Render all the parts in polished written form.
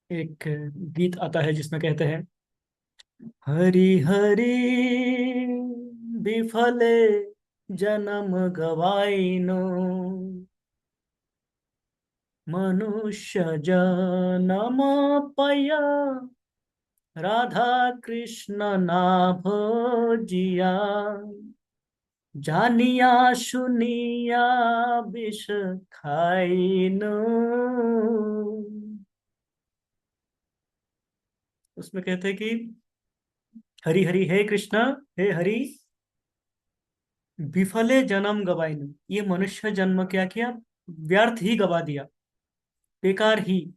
एक गीत आता है जिसमें कहते हैं, हरि हरि विफले जन्म गवाइनो, मनुष्य जन्म पाया राधा कृष्ण ना भजिया, जानिया सुनिया विष खाइनो। उसमें कहते हैं कि हरि हरि हे कृष्ण, हे हरि, विफले जन्म गवाइनु, ये मनुष्य जन्म क्या किया, व्यर्थ ही गवा दिया, बेकार ही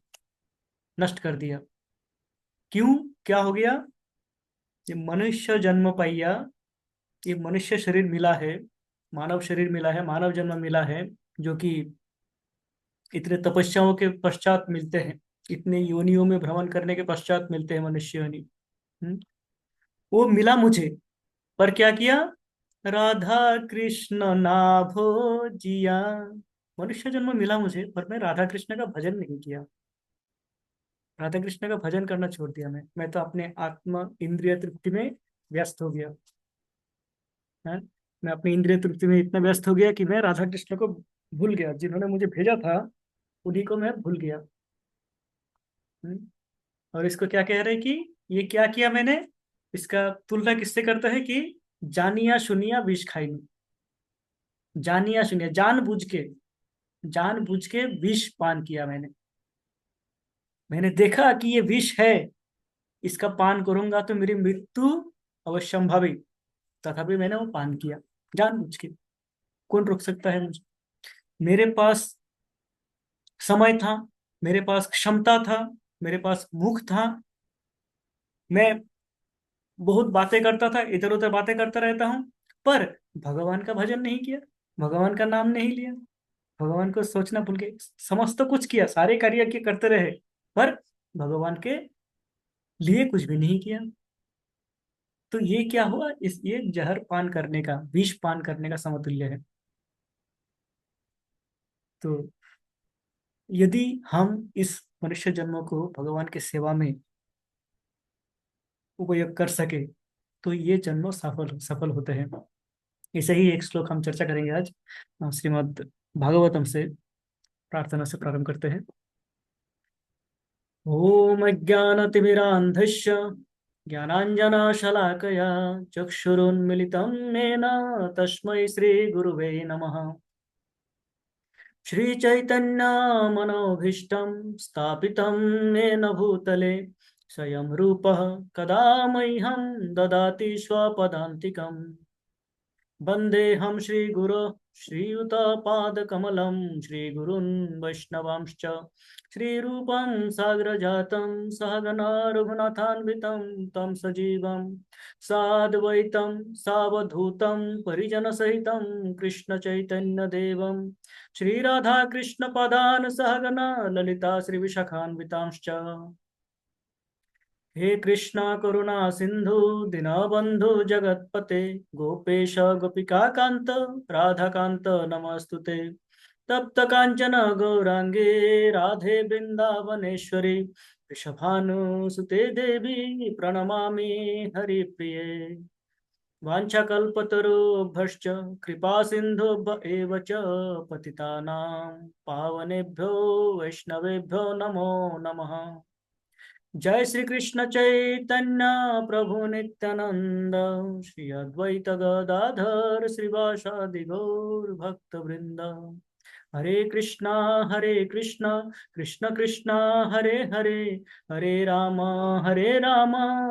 नष्ट कर दिया। क्यों, क्या हो गया? ये मनुष्य जन्म पाइया, ये मनुष्य शरीर मिला है, मानव शरीर मिला है, मानव जन्म मिला है, जो कि इतने तपस्याओं के पश्चात मिलते हैं, इतने योनियों में भ्रमण करने के पश्चात मिलते हैं मनुष्य योनि। हम्म? वो मिला मुझे, पर क्या किया? राधा कृष्ण नाभो जिया। मनुष्य जन्म मिला मुझे, पर मैं राधा कृष्ण का भजन नहीं किया, राधा कृष्ण का भजन करना छोड़ दिया। मैं तो अपने आत्म इंद्रिय तृप्ति में व्यस्त हो गया है। मैं अपनी इंद्रिय तृप्ति में इतना व्यस्त हो गया कि मैं राधा कृष्ण को भूल गया, जिन्होंने मुझे भेजा था उन्हीं को मैं भूल गया। हम्म? और इसको क्या कह रहे हैं कि ये क्या किया मैंने? इसका तुलना किससे करता है कि जानिया सुनिया विष खाई। जानिया सुनिया, जानबूझ के विष पान किया मैंने। मैंने देखा कि ये विष है, इसका पान करूंगा तो मेरी मृत्यु अवश्यंभावी, तथापि मैंने वो पान किया जानबूझ के। कौन रोक सकता है मुझे? मेरे पास समय था, मेरे पास क्षमता था, मेरे पास मुख था, मैं बहुत बातें करता था, इधर उधर बातें करता रहता हूँ, पर भगवान का भजन नहीं किया, भगवान का नाम नहीं लिया, भगवान को सोचना भूल गए। समझ तो कुछ किया, सारे कार्य के करते रहे, पर भगवान के लिए कुछ भी नहीं किया। तो ये क्या हुआ, इस ये जहर पान करने का, विष पान करने का समतुल्य है। तो यदि हम इस मनुष्य जन्म को भगवान की सेवा में उपयोग कर सके, तो ये जन्म सफल सफल होते हैं। ऐसे ही एक श्लोक हम चर्चा करेंगे आज, श्रीमद् भागवतम से। प्रार्थना से प्रारंभ करते हैं। ओम अज्ञानतिमिरान्धस्य ज्ञानाञ्जनशलाकया चक्षुरुन्मिलितं येन तस्मै श्रीगुरुवे नमः। श्रीचैतन्यमनोभीष्टं स्थापितं येन भूतले स्वयं रूपः कदा मह्यं ददाति स्वपदान्तिकम्। वन्देऽहं श्रीगुरो श्रीयुतपादकमलं श्रीगुरून् वैष्णवांश्च श्रीरूपं साग्रजातं सहगना रघुनाथान्वितं तं सजीवं साद्वैतं सावधूतं परिजनसहितं कृष्णचैतन्यदेवं श्रीराधाकृष्णपदान् सहगना ललिता श्रीविशाखान्वितांश्च। हे कृष्णा करुणा सिंधु दीनबंधु जगतपते गोपेश गोपिका कांत राधा कांत नमस्तुते। तप्त कांचन गौरांगे राधे वृंदावनेश्वरी वृषभानुसुते देवी प्रणमामि हरिप्रिये। वाञ्छाकल्पतरुभ्यश्च कृपा सिन्धुभ्य एव च पतितानां पावनेभ्यो वैष्णवेभ्यो नमो नमः। जय श्री कृष्ण चैतन्य प्रभु नित्यानंद, श्री अद्वैत गदाधर श्रीवासादि गौर भक्त वृंद। हरे कृष्णा कृष्ण कृष्ण हरे हरे, हरे राम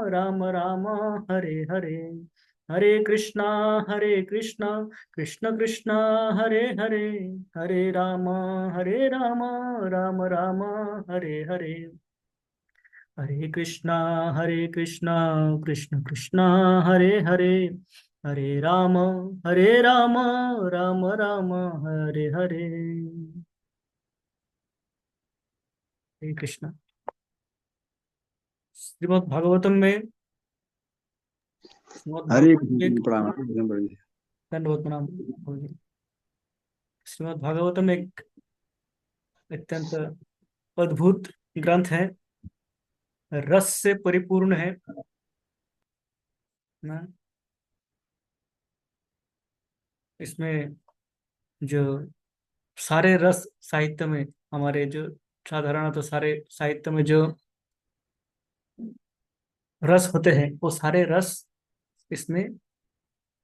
राम राम हरे हरे। हरे कृष्णा कृष्ण कृष्ण हरे हरे, हरे राम राम राम हरे हरे। हरे कृष्णा कृष्ण कृष्ण हरे हरे, हरे राम राम राम हरे हरे। हरे कृष्णा। श्रीमद् भागवतम में, श्रीमद् हरे भागवतम में एक, कृष्ण प्रणाम हरे कृष्ण प्रणाम। दंडवत प्रणाम। श्रीमद् भागवतम एक अत्यंत अद्भुत ग्रंथ है। रस से परिपूर्ण है ना। इसमें जो सारे रस साहित्य में, हमारे जो साधारण तो सारे साहित्य में जो रस होते हैं वो सारे रस इसमें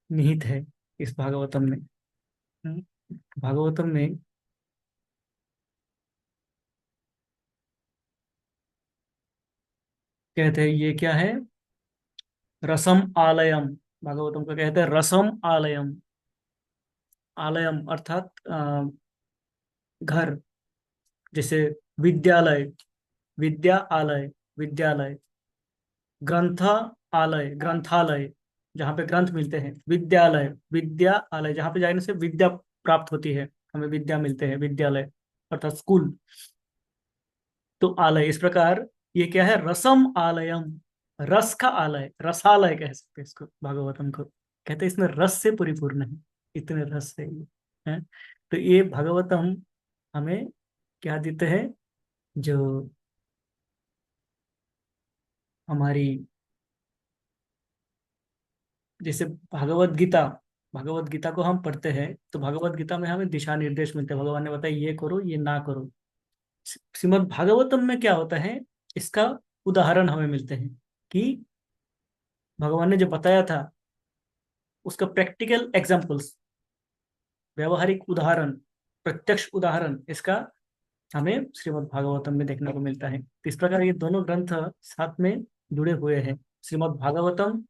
निहित है, इस भागवतम में। हम्म, भागवतम में कहते हैं ये क्या है, रसम आलयम। भागवतम को कहते हैं रसम आलयम। आलयम अर्थात घर, जैसे विद्यालय, विद्या आलय, विद्यालय, ग्रंथ आलय, ग्रंथालय, जहाँ पे ग्रंथ मिलते हैं, विद्यालय, विद्या आलय, जहाँ पे जाने से विद्या प्राप्त होती है, हमें विद्या मिलते हैं, विद्यालय अर्थात स्कूल। तो आलय, इस प्रकार ये क्या है, रसम आलयम, रस का आलय, रसालय कह सकते हैं इसको, भागवतम को कहते हैं इसमें रस से परिपूर्ण है, इतने रस है ये, है। तो ये भागवतम हमें क्या देते हैं, जो हमारी, जैसे भागवत गीता, भगवत गीता को हम पढ़ते हैं तो भगवत गीता में हमें दिशा निर्देश मिलते हैं, भगवान ने बताया ये करो ये ना करो। श्रीमद् भागवतम में क्या होता है, इसका उदाहरण हमें मिलते हैं कि भगवान ने जो बताया था उसका प्रैक्टिकल एग्जाम्पल्स, व्यवहारिक उदाहरण, प्रत्यक्ष उदाहरण इसका हमें श्रीमद् भागवतम में देखने को मिलता है। तो इस प्रकार ये दोनों ग्रंथ साथ में जुड़े हुए हैं, श्रीमद् भागवतम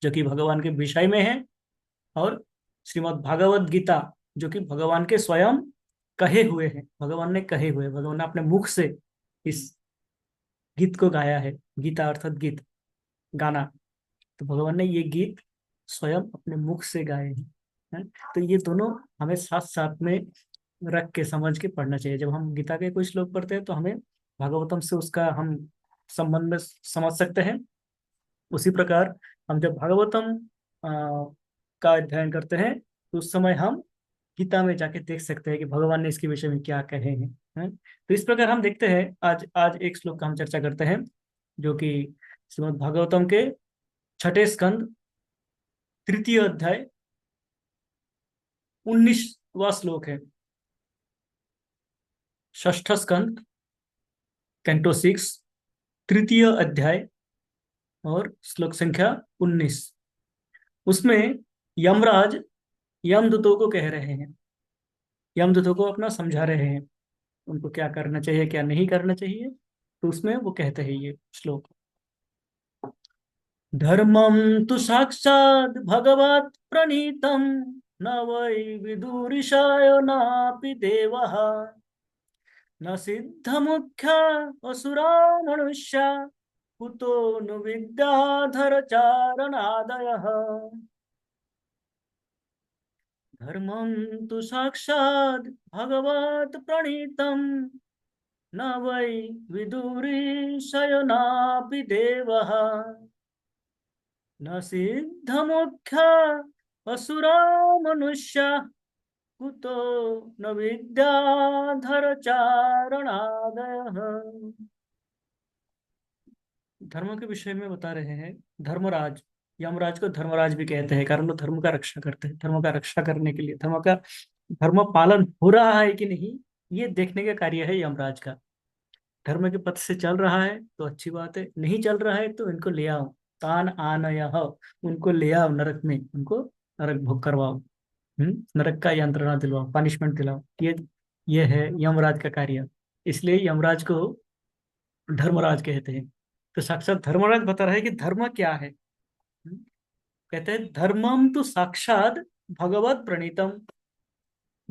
जो कि भगवान के विषय में है, और श्रीमद् भागवत गीता जो कि भगवान के स्वयं कहे हुए हैं, भगवान ने कहे हुए, भगवान ने अपने मुख से इस गीत को गाया है। गीता अर्थात गीत, गाना। तो भगवान ने ये गीत स्वयं अपने मुख से गाए हैं, हैं? तो ये दोनों हमें साथ साथ में रख के समझ के पढ़ना चाहिए। जब हम गीता के कोई श्लोक पढ़ते हैं तो हमें भागवतम से उसका हम संबंध समझ सकते हैं। उसी प्रकार हम जब भागवतम का अध्ययन करते हैं तो उस समय हम गीता में जाके देख सकते हैं कि भगवान ने इसके विषय में क्या कहे हैं। तो इस प्रकार हम देखते हैं, आज आज एक श्लोक का हम चर्चा करते हैं जो कि श्रीमद् भागवतम के छठे स्कंद, तृतीय अध्याय, 19वां श्लोक है। षष्ठ स्कंद, कैंटो 6, तृतीय अध्याय, और श्लोक संख्या 19। उसमें यमराज यमदूतों को कह रहे हैं, यमदूतों को अपना समझा रहे हैं, उनको क्या करना चाहिए क्या नहीं करना चाहिए। तो उसमें वो कहते हैं ये श्लोक, धर्मम तु साक्षात् भगवत प्रणीतम, न वै विदुरिषाय नापि देवः, न सिद्धमुख्या असुरा मनुष्या, कुतो नु विद्याधर चारणादयः। धर्मं तु साक्षात् भगवत् प्रणीतम्, न वै विदुरीशयनापि देवः, न सिद्धमुख्या असुरा मनुष्या, कुतो न विद्याधर चारणादयः। धर्म के विषय में बता रहे हैं। धर्मराज, यमराज को धर्मराज भी कहते हैं, कारण वो धर्म का रक्षा करते हैं। धर्म का रक्षा करने के लिए, धर्म पालन हो रहा है कि नहीं, ये देखने का कार्य है यमराज का। धर्म के पथ से चल रहा है तो अच्छी बात है, नहीं चल रहा है तो इनको ले आओ, तान आनयः, उनको ले आओ नरक में, उनको नरक भोग करवाओ, नरक का यंत्रणा दिलवाओ, पनिशमेंट दिलाओ। ये है यमराज का कार्य। इसलिए यमराज को धर्मराज कहते हैं। तो साक्षात धर्मराज बता रहा है कि धर्म क्या है। कहते हैं धर्मम तो साक्षात भगवत प्रणीतम।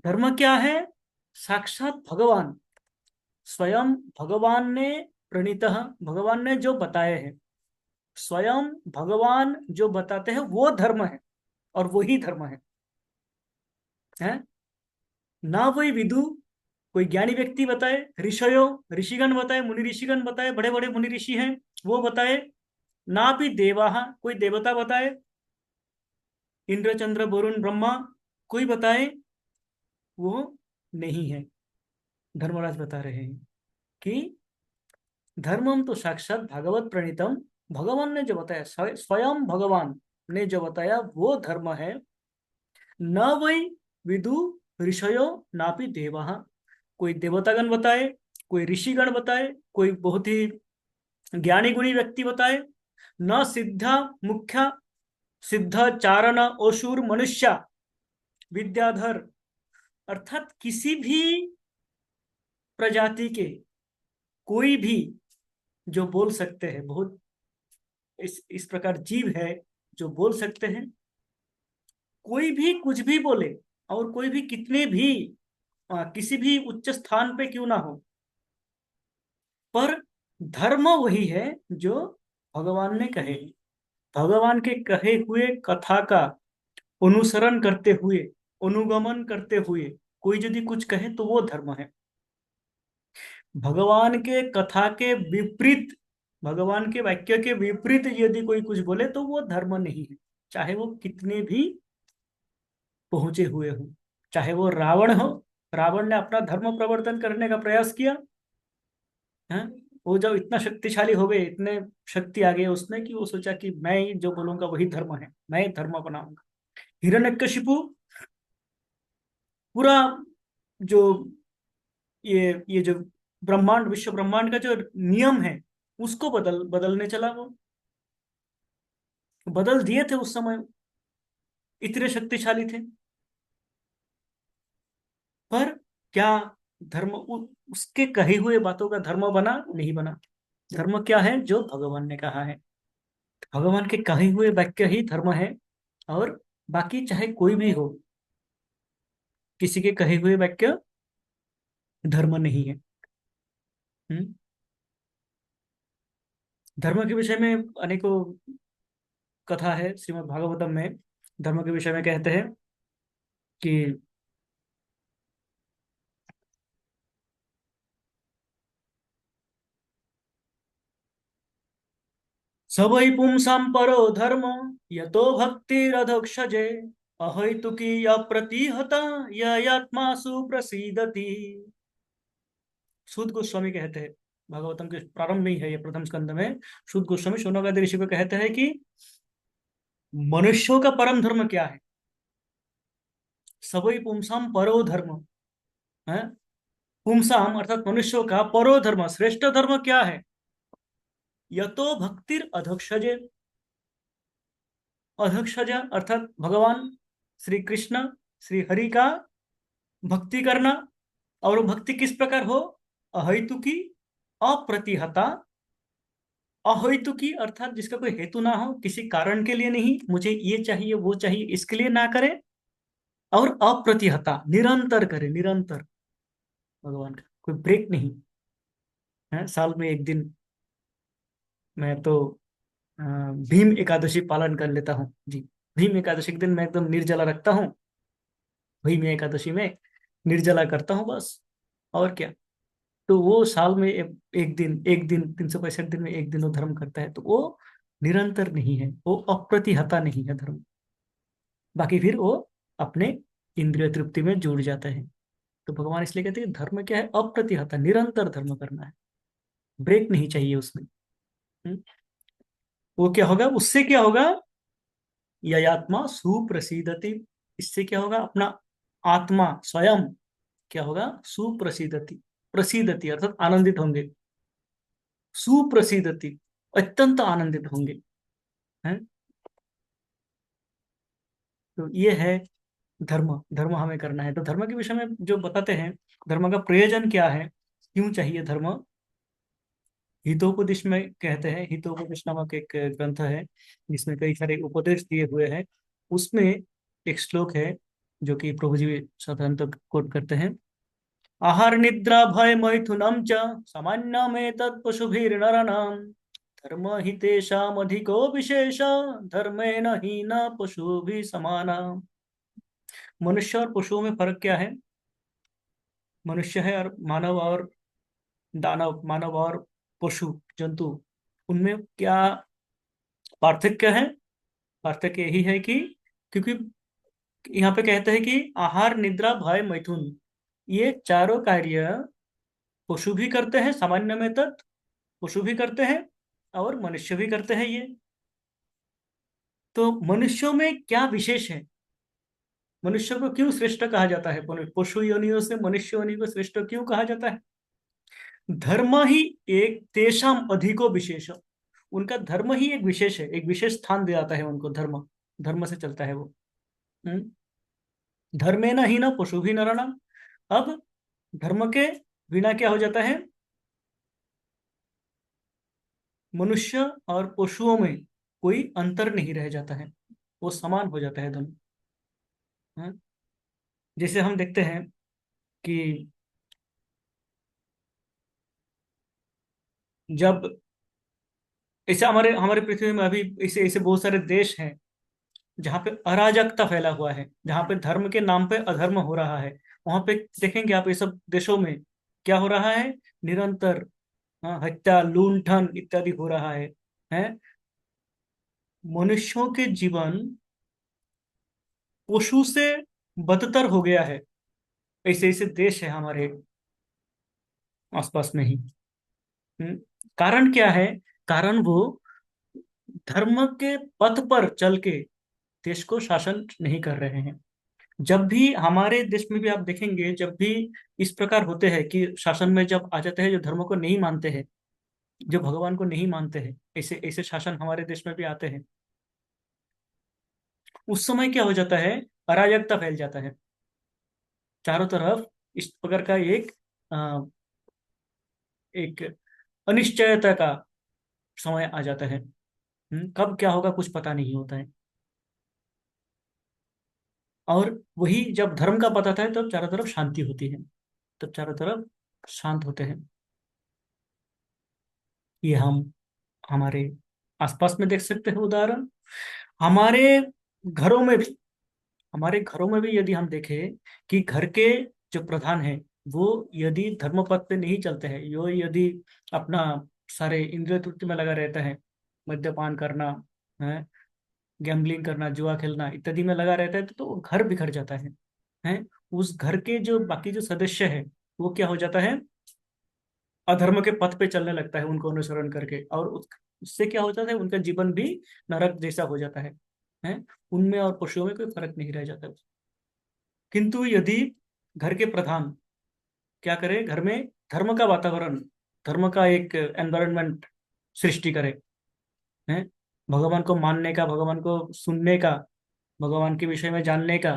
धर्म क्या है, साक्षात भगवान, स्वयं भगवान ने, प्रणीत, भगवान ने जो बताए हैं, स्वयं भगवान जो बताते हैं वो धर्म है, और वही धर्म है। ना वही विदु, कोई ज्ञानी व्यक्ति बताए, ऋषयो, ऋषिगण बताए, मुनि ऋषिगण बताए, बड़े बड़े मुनि ऋषि हैं वो बताए, ना भी देवा, कोई देवता बताए, इंद्र चंद्र वरुण ब्रह्मा, कोई बताए, वो नहीं है। धर्मराज बता रहे हैं कि धर्मम तो साक्षात भगवत प्रणीतम, भगवान ने जो बताया, स्वयं भगवान ने जो बताया वो धर्म है। न वै विदु ऋषयो नापि देवा, कोई देवतागण बताए, कोई ऋषिगण बताए, कोई बहुत ही ज्ञानी गुणी व्यक्ति बताए, न सिद्धा मुख्या सिद्ध चारण असुर मनुष्य विद्याधर, अर्थात किसी भी प्रजाति के कोई भी जो बोल सकते हैं, बहुत इस प्रकार जीव है जो बोल सकते हैं, कोई भी कुछ भी बोले, और कोई भी कितने भी किसी भी उच्च स्थान पे क्यों ना हो, पर धर्म वही है जो भगवान ने कहे। भगवान के कहे हुए कथा का अनुसरण करते हुए, अनुगमन करते हुए कोई यदि कुछ कहे तो वो धर्म है। भगवान के कथा के विपरीत, भगवान के वाक्य के विपरीत यदि कोई कुछ बोले तो वो धर्म नहीं है, चाहे वो कितने भी पहुंचे हुए हो, चाहे वो रावण हो। रावण ने अपना धर्म प्रवर्तन करने का प्रयास किया है, वो जब इतना शक्तिशाली हो गए, इतने शक्ति आ गई उसमें, कि वो सोचा कि मैं ही जो बोलूंगा वही धर्म है, मैं ही धर्म बनाऊंगा। हिरण्यकशिपु पूरा जो ये जो ब्रह्मांड, विश्व ब्रह्मांड का जो नियम है उसको बदलने चला वो, बदल दिए थे उस समय, इतने शक्तिशाली थे। पर क्या धर्म उसके कही हुए बातों का धर्म बना? नहीं बना। धर्म क्या है? जो भगवान ने कहा है, भगवान के कहे हुए वाक्य ही धर्म है। और बाकी चाहे कोई भी हो, किसी के कहे हुए वाक्य धर्म नहीं है। हम्म? धर्म के विषय में अनेकों कथा है श्रीमद् भागवतम में। धर्म के विषय में कहते हैं कि स वै पुंसां परो धर्म यतो भक्तिरधोक्षजे, अहैतुकी अप्रतिहता ययात्मासु प्रसीदति। सूत गोस्वामी कहते हैं, भागवतम के प्रारंभ में ही है ये, प्रथम स्कंद में सूत गोस्वामी शौनकादि ऋषि को कहते हैं कि मनुष्यों का परम धर्म क्या है। सवै पुंसाम परो धर्म है, पुंसाम अर्थात मनुष्यों का परो धर्म, श्रेष्ठ धर्म क्या है? यतो भक्तिर अधोक्षजे, अधोक्षज अर्थात भगवान श्री कृष्ण, श्री हरि का भक्ति करना। और वो भक्ति किस प्रकार हो? अहैतुकी अप्रतिहता, अहेतुकी अर्थात जिसका कोई हेतु ना हो, किसी कारण के लिए नहीं, मुझे ये चाहिए वो चाहिए इसके लिए ना करे। और अप्रतिहता, निरंतर करे, निरंतर, भगवान का कोई ब्रेक नहीं है। साल में एक दिन मैं तो भीम एकादशी पालन कर लेता हूँ जी। भीम एकादशी के दिन मैं एकदम निर्जला रखता हूँ, भीम एकादशी में निर्जला करता हूँ बस। और क्या? तो वो साल में एक दिन 365 दिन में एक दिन वो धर्म करता है, तो वो निरंतर नहीं है, वो अप्रतिहता नहीं है धर्म। बाकी फिर वो अपने इंद्रिय तृप्ति में जुड़ जाता है। तो भगवान इसलिए कहते हैं धर्म क्या है? अप्रतिहता, निरंतर धर्म करना है, ब्रेक नहीं चाहिए उसमें। हम्म? वो क्या होगा? उससे क्या होगा? ययात्मा सुप्रसिद्धति, इससे क्या होगा? अपना आत्मा स्वयं क्या होगा? सुप्रसिद्धति, प्रसिद्धति अर्थात आनंदित होंगे, सुप्रसिद्धति अत्यंत आनंदित होंगे। हैं? तो ये है धर्म। धर्म हमें करना है, तो धर्म के विषय में जो बताते हैं, धर्म का प्रयोजन क्या है, क्यों चाहिए धर्म। हितोपदेश में कहते हैं, हितोपदेश नामक एक ग्रंथ है जिसमें कई सारे उपदेश दिए हुए हैं। उसमें एक श्लोक है जो कि प्रभु जी साधारणतः कोट करते हैं। आहार निद्रा भय मैथुनम च सामान्यमेतत् पशुभिर्नराणाम्, धर्म हि तेषाम् अधिको विशेष, धर्मेण हीन पशुभिः समाना। मनुष्य और पशुओं में फर्क क्या है? मनुष्य है और मानव और दानव, मानव और पशु जंतु, उनमें क्या पार्थक्य है? पार्थक्य यही है कि क्योंकि यहाँ पे कहते हैं कि आहार निद्रा भय मैथुन, ये चारों कार्य पशु भी करते हैं सामान्य में तत्, पशु भी करते हैं और मनुष्य भी करते हैं ये। तो मनुष्यों में क्या विशेष है? मनुष्य को क्यों श्रेष्ठ कहा जाता है? पशु योनियों से मनुष्य योनि को श्रेष्ठ क्यों कहा जाता है? धर्म ही एक तेषाम अधिको विशेष, उनका धर्म ही एक विशेष है, एक विशेष स्थान दिया जाता है उनको। धर्म, धर्म से चलता है वो। हम्म। धर्मेण ही न पशु भी नराणाम। अब धर्म के बिना क्या हो जाता है? मनुष्य और पशुओं में कोई अंतर नहीं रह जाता है, वो समान हो जाता है दोनों। हाँ? जैसे हम देखते हैं कि जब ऐसे हमारे हमारे पृथ्वी में अभी ऐसे ऐसे बहुत सारे देश हैं जहाँ पे अराजकता फैला हुआ है, जहाँ पे धर्म के नाम पे अधर्म हो रहा है। वहां पे देखेंगे आप, ये सब देशों में क्या हो रहा है? निरंतर, हाँ, हत्या लूंठन इत्यादि हो रहा है। मनुष्यों के जीवन पशु से बदतर हो गया है। ऐसे ऐसे देश है हमारे आसपास में ही। हम्म, कारण क्या है? कारण वो धर्म के पथ पर चल के देश को शासन नहीं कर रहे हैं। जब भी हमारे देश में भी आप देखेंगे, जब भी इस प्रकार होते हैं कि शासन में जब आ जाते हैं जो धर्म को नहीं मानते हैं, जो भगवान को नहीं मानते हैं, ऐसे ऐसे शासन हमारे देश में भी आते हैं। उस समय क्या हो जाता है? अराजकता फैल जाता है चारों तरफ। इस प्रकार का एक अनिश्चयता का समय आ जाता है। कब क्या होगा कुछ पता नहीं होता है। और वही जब धर्म का पता था तब चारों तरफ शांति होती है, तब चारों तरफ शांत होते हैं। ये हम हमारे आसपास में देख सकते हैं उदाहरण। हमारे घरों में भी, हमारे घरों में भी यदि हम देखें कि घर के जो प्रधान हैं वो यदि धर्म पथ पे नहीं चलते हैं, यो यदि अपना सारे इंद्रिय तृप्ति में लगा रहता है, मद्यपान करना है, गैम्बलिंग करना, जुआ खेलना इत्यादि में लगा रहता है, तो वो घर बिखर जाता है। उस घर के जो बाकी जो सदस्य है वो क्या हो जाता है? अधर्म के पथ पे चलने लगता है उनको अनुसरण करके, और उससे क्या हो जाता है? उनका जीवन भी नरक जैसा हो जाता है। उनमें और पशुओं में कोई फर्क नहीं रह जाता। किंतु यदि घर के प्रधान क्या करे? घर में धर्म का वातावरण, धर्म का एक एनवायरनमेंट सृष्टि करे, है, भगवान को मानने का, भगवान को सुनने का, भगवान के विषय में जानने का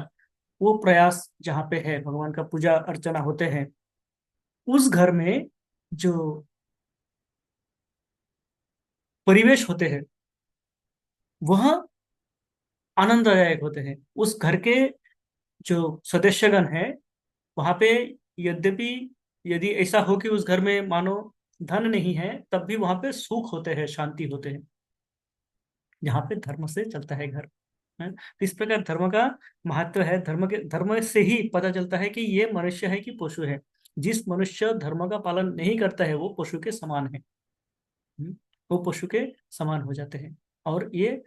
वो प्रयास जहाँ पे है, भगवान का पूजा अर्चना होते हैं, उस घर में जो परिवेश होते हैं वह आनंददायक होते हैं। उस घर के जो सदस्यगण हैं वहां पे, यद्यपि यदि ऐसा हो कि उस घर में मानो धन नहीं है, तब भी वहां पे सुख होते हैं, शांति होते हैं, जहाँ पे धर्म से चलता है घर। है तो इस प्रकार धर्म का महत्व है। धर्म से ही पता चलता है कि ये मनुष्य है कि पशु है। जिस मनुष्य धर्म का पालन नहीं करता है वो पशु के समान है। हम्म, वो पशु के समान हो जाते हैं। और ये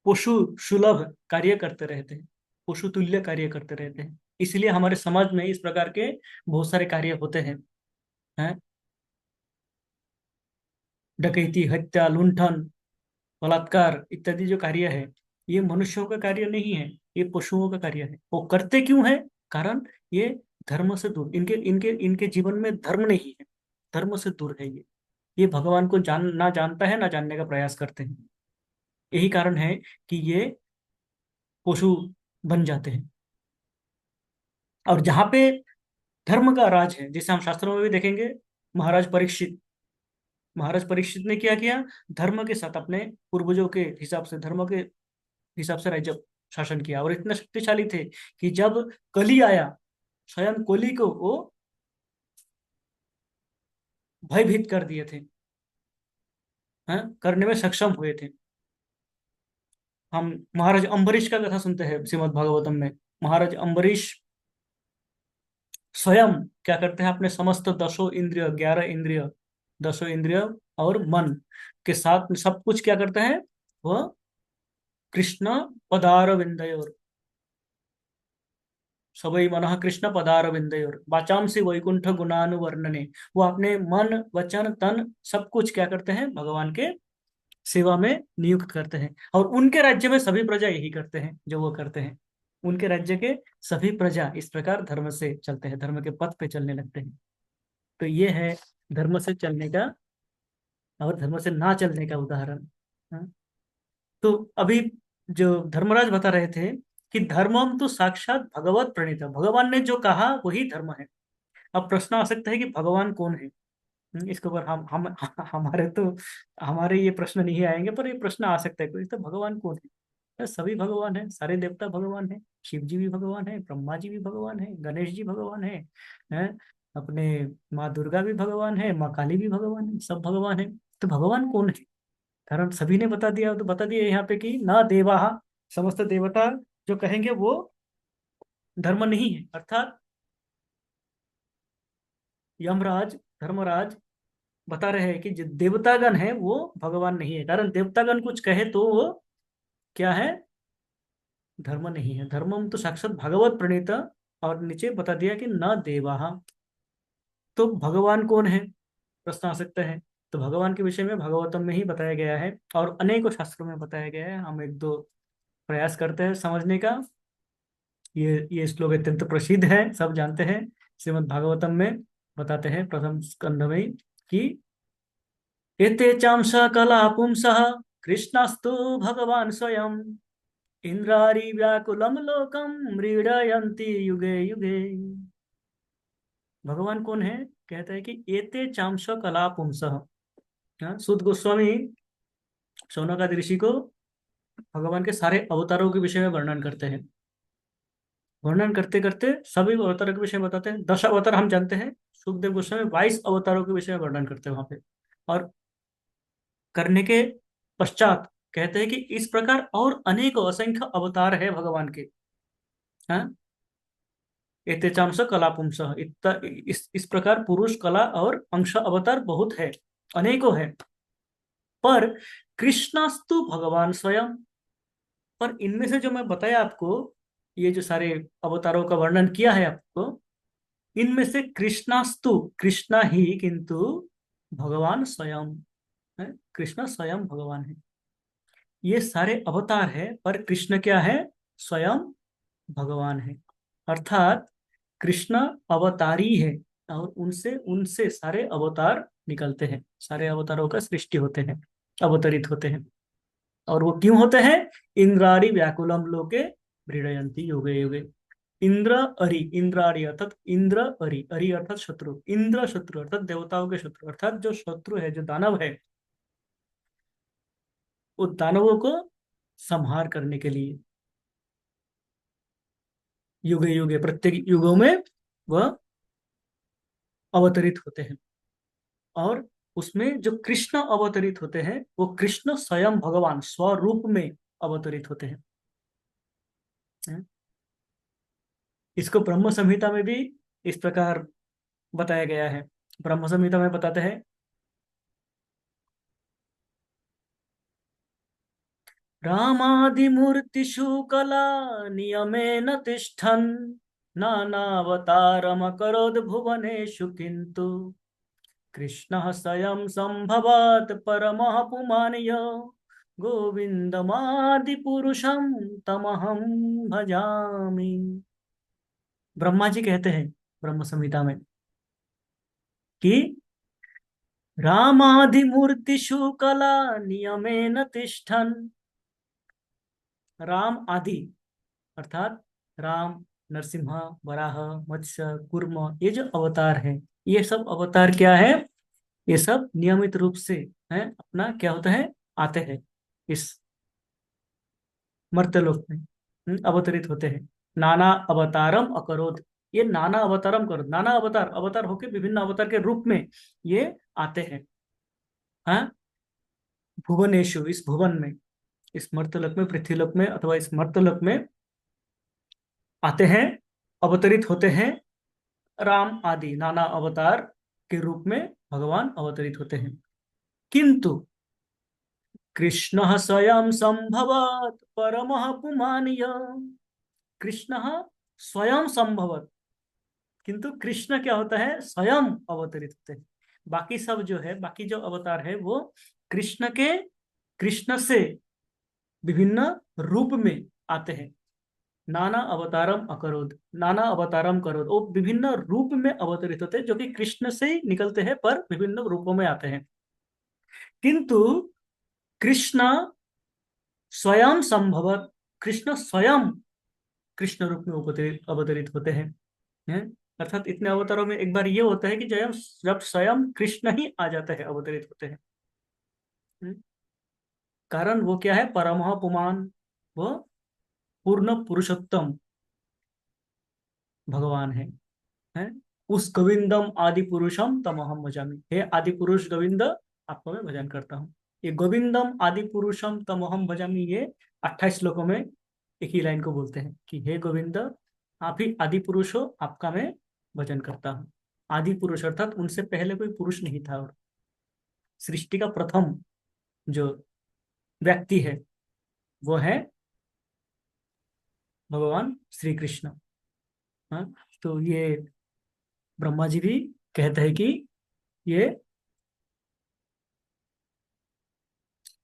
पशु सुलभ कार्य करते रहते हैं, पशु तुल्य कार्य करते रहते हैं। इसलिए हमारे समाज में इस प्रकार के बहुत सारे कार्य होते हैं। डकैती, हत्या, लुंठन, बलात्कार इत्यादि जो कार्य है, ये मनुष्यों का कार्य नहीं है, ये पशुओं का कार्य है। वो करते क्यों है? कारण ये धर्म से दूर, इनके इनके इनके जीवन में धर्म नहीं है, धर्म से दूर है ये भगवान को ना जानता है, ना जानने का प्रयास करते हैं। यही कारण है कि ये पशु बन जाते हैं। और जहाँ पे धर्म का राज है, जैसे हम शास्त्रों में भी देखेंगे, महाराज परीक्षित, महाराज परीक्षित ने क्या किया? धर्म के साथ अपने पूर्वजों के हिसाब से, धर्म के हिसाब से राज्य शासन किया, और इतना शक्तिशाली थे कि जब कली आया, स्वयं कोली को वो भयभीत कर दिए थे, हैं, करने में सक्षम हुए थे। हम महाराज अम्बरीश का कथा सुनते हैं श्रीमद् भागवतम में। महाराज अम्बरीश स्वयं क्या करते हैं? अपने समस्त दसों इंद्रिय, 11 इंद्रिय, दसों इंद्रिय और मन के साथ में सब कुछ क्या करते हैं? वह कृष्ण पदार विंदयोर, सबई मनः कृष्ण पदार विंदयोर वाचांसी वैकुंठ गुणानुवर्णने। वो अपने मन वचन तन सब कुछ क्या करते हैं, भगवान के सेवा में नियुक्त करते हैं। और उनके राज्य में सभी प्रजा यही करते हैं जो वो करते हैं। उनके राज्य के सभी प्रजा इस प्रकार धर्म से चलते हैं, धर्म के पथ पे चलने लगते हैं। तो ये है धर्म से चलने का और धर्म से ना चलने का उदाहरण। हाँ? तो अभी जो धर्मराज बता रहे थे कि धर्मम तो साक्षात भगवत प्रणीत, भगवान ने जो कहा वही धर्म है। अब प्रश्न आ सकता है कि भगवान कौन है। इसके ऊपर हम हमारे तो हमारे ये प्रश्न नहीं आएंगे, पर ये प्रश्न आ सकता है कोई तो भगवान कौन है। तो सभी भगवान है, सारे देवता भगवान है, शिव जी भी भगवान है, ब्रह्मा जी भी भगवान है, गणेश जी भगवान है अपने माँ दुर्गा भी भगवान है, माँ काली भी भगवान है, सब भगवान है। तो भगवान कौन है, कारण सभी ने बता दिया, तो बता दिया यहाँ पे कि ना देवा, समस्त देवता जो कहेंगे वो धर्म नहीं है, अर्थात यमराज धर्मराज बता रहे हैं कि जो देवतागण है वो भगवान नहीं है, कारण देवतागण कुछ कहे तो वो क्या है, धर्म नहीं है। धर्मम तो साक्षात भगवत प्रणीत। और नीचे बता दिया कि न देवा। तो भगवान कौन है, प्रश्न आ सकता है। तो भगवान के विषय में भागवतम में ही बताया गया है और अनेकों शास्त्रों में बताया गया है। हम एक दो प्रयास करते हैं समझने का। ये श्लोक अत्यंत प्रसिद्ध है, सब जानते हैं। श्रीमद् भागवतम में बताते हैं प्रथम स्कंध में कि एते चांस कला पुंसः कृष्णस्तु भगवान स्वयं इंद्रारी व्याकुलम लोकम मृडयन्ति युगे युगे। भगवान कौन है, कहता है कि एते चांस कला पुंसः। सुद गोस्वामी शौनकादि ऋषि को भगवान के सारे अवतारों के विषय में वर्णन करते हैं। वर्णन करते करते सभी अवतारों के विषय में बताते हैं। 10 अवतार हम जानते हैं, सुखदेव गोस्वामी 22 अवतारों के विषय में वर्णन करते हैं वहां पे। और करने के पश्चात कहते हैं कि इस प्रकार और अनेक असंख्य अवतार है भगवान के। हाँ, एतेचांश कला पुंस, इस प्रकार पुरुष कला और अंश अवतार बहुत है, अनेकों है। पर कृष्णास्तु भगवान स्वयं। पर इनमें से जो मैं बताया आपको, ये जो सारे अवतारों का वर्णन किया है आपको, इनमें से कृष्णास्तु, कृष्णा ही किंतु भगवान स्वयं है। कृष्ण स्वयं भगवान है। ये सारे अवतार है पर कृष्ण क्या है, स्वयं भगवान है। अर्थात कृष्ण अवतारी है और उनसे उनसे सारे अवतार निकलते हैं, सारे अवतारों का सृष्टि होते हैं, अवतरित होते हैं। और वो क्यों होते हैं, इंद्रारी व्याकुलम लोके मृडयंती युगे युगे। इंद्र अरि, इंद्रारी अर्थात इंद्र अरि, अरि अर्थात शत्रु, इंद्र शत्रु अर्थात देवताओं के शत्रु, अर्थात जो शत्रु है, जो दानव है, उन दानवों को संहार करने के लिए युगे युगे, प्रत्येक युगों में वह अवतरित होते हैं। और उसमें जो कृष्ण अवतरित होते हैं वो कृष्ण स्वयं भगवान स्वरूप में अवतरित होते हैं। इसको ब्रह्म संहिता में भी इस प्रकार बताया गया है। ब्रह्म संहिता में बताते हैं, रामादिमूर्तिषु कला नियमेन तिष्ठन् नानावतारमकरोद् भुवनेषु किन्तु कृष्णः स्वयं सम्भवात् परमः पुमान् गोविंदमादिपुरुषं तमहं भजामि। ब्रह्मा जी कहते हैं ब्रह्म संहिता में कि रामादिमूर्तिषु कला नियमेन तिष्ठन्। राम आदि अर्थात राम, नरसिंह, वराह, मत्स्य, कूर्म, ये जो अवतार है, ये सब अवतार क्या है, ये सब नियमित रूप से है अपना क्या होता है, आते हैं इस मर्त्यलोक में, अवतरित होते हैं। नाना अवतारम अकरोत, ये नाना अवतारम करो, नाना अवतार, अवतार होके विभिन्न अवतार के रूप में ये आते हैं। हाँ, भुवनेशु, इस भुवन में, इस मर्त्यलोक में, पृथ्वीलोक में अथवा इस मर्त्यलोक में आते हैं, अवतरित होते हैं। राम आदि नाना अवतार के रूप में भगवान अवतरित होते हैं। किंतु कृष्ण स्वयं संभवात परमः पुमान्। कृष्ण स्वयं संभवत, किंतु कृष्ण क्या होता है, स्वयं अवतरित होते हैं। बाकी सब जो है, बाकी जो अवतार है वो कृष्ण के, कृष्ण से विभिन्न रूप में आते हैं। नाना अवतारम अकरोद, नाना अवतारम करोद, वो विभिन्न रूप में अवतरित होते हैं, जो कि कृष्ण से ही निकलते हैं पर विभिन्न रूपों में आते हैं। किंतु कृष्ण स्वयं संभवत, कृष्ण स्वयं कृष्ण रूप में अवतरित अवतरित होते हैं। हैं? अर्थात इतने अवतारों में एक बार ये होता है कि जब स्वयं कृष्ण ही आ जाता है, अवतरित होते हैं। हैं? कारण वो क्या है, परमः पुमान, वो पूर्ण पुरुषोत्तम भगवान है। उस गोविंदम आदि पुरुषम तमहम भजामि, हे आदि पुरुष गोविंद, आपको मैं भजन करता हूँ। ये गोविंदम आदि पुरुषम तमहम भजामि, ये 28 श्लोकों में एक ही लाइन को बोलते हैं कि हे गोविंद, आप ही आदि पुरुष हो, आपका मैं भजन करता हूँ। आदि पुरुष अर्थात उनसे पहले कोई पुरुष नहीं था, और सृष्टि का प्रथम जो व्यक्ति है वो है भगवान श्री कृष्ण। हाँ, तो ये ब्रह्मा जी भी कहते हैं कि ये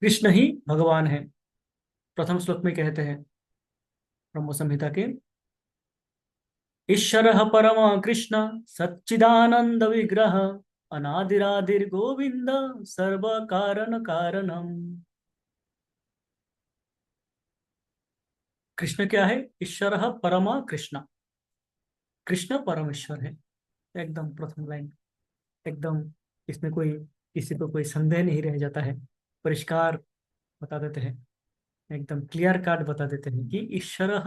कृष्ण ही भगवान है। प्रथम श्लोक में कहते हैं ब्रह्म संहिता के, ईश्वरः परम कृष्ण सच्चिदानंद विग्रह अनादिरादिर गोविंद सर्व कारण कारणम। कृष्ण क्या है, ईश्वरः परम कृष्ण, कृष्ण परमेश्वर है। एकदम प्रथम लाइन, एकदम इसमें कोई, किसी को कोई संदेह नहीं रह जाता है, परिष्कार बता देते हैं, एकदम क्लियर काट बता देते हैं कि ईश्वर